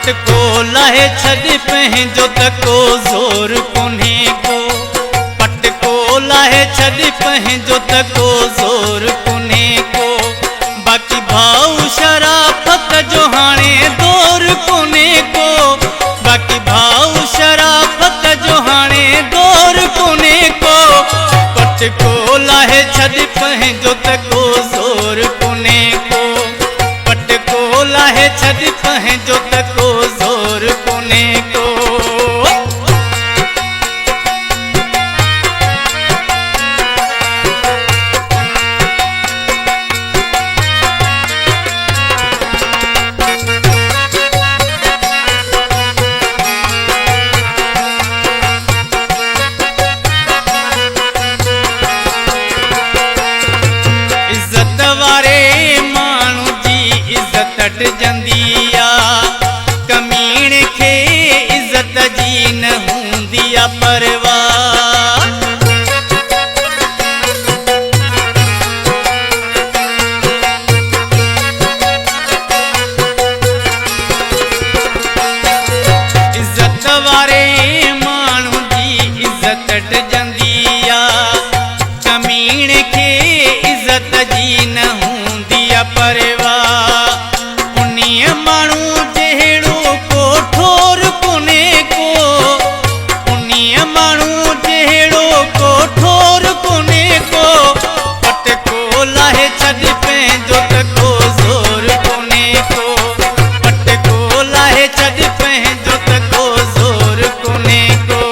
पट को लाहे छड़ पंहिंजो त को ज़ोर कोन्हे को। पट को लाहे छड़ पंहिंजो त को ज़ोर कोन्हे को। बाक़ी भाऊ शराफ़त जो हाणे दौर कोन्हे को। बाक़ी भाऊ शराफ़त जो हाणे दौर कोन्हे को। पट को लाहे छड़ पंहिंजो त को ज़ोर कोन्हे को। पट को लाहे छड़ पंहिंजो त को ज़ोर कोन्हे को। इज़त वारे माण्हू जी इज़त अटजंदी आ। कमीण खे इज़त जी न हूंदी आ परवाह। इज़त वारे माण्हू जी इज़त अटजंदी आ। कमीण खे इज़त जी न हूंदी आ परवाह। उन्हीअ माण्हू जहिड़ो को ठोर कोन्हे को। उन्हीअ माण्हू जहिड़ो को ठोर कोन्हे को। पट को लाहे छड़ पंहिंजो त को ज़ोर कोन्हे को। पट को लाहे छड़ पंहिंजो त को ज़ोर कोन्हे को।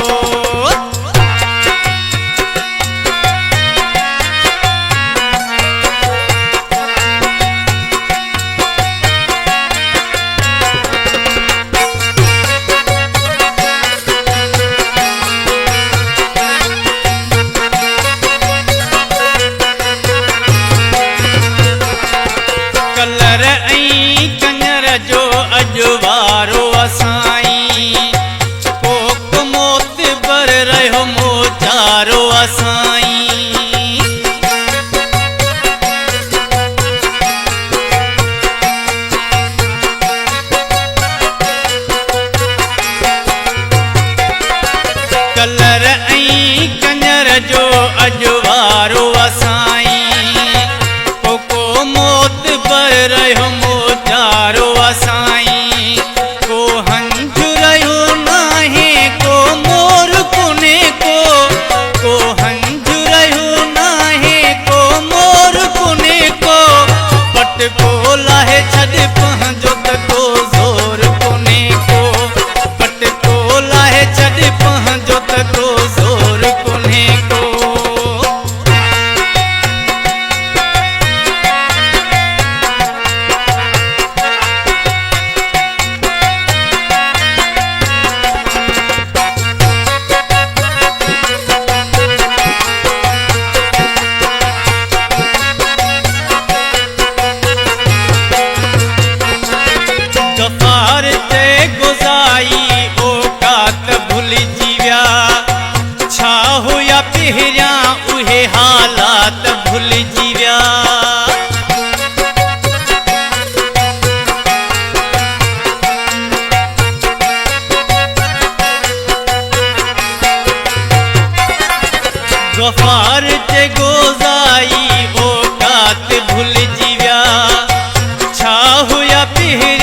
कलर ऐं कंजर जो अजवारो असाईं। कोक मोत बर रहियो मोचारो असाईं। कलर ऐं कंजर जो अजवारो असाईं। कोको मोत बर रहियो मोचारो असाईं। को हंझु रहियो नाहे को मोर कोन्हे को। को हंझु रहियो नाहे को मोर कोन्हे को। पट को लाहे छड़ पंहिंजो त को ज़ोर कोन्हे को। पट को लाहे छड़ पंहिंजो त को ज़ोर कोन्हे को। गफ़ार ते गुज़ाई औकात भुलिजी विया। छा हुया पहिरियां उहे हालात भुलिजी विया। गफ़ार ते गुज़ाई औकात भुलिजी विया। छा हुया पहिरियां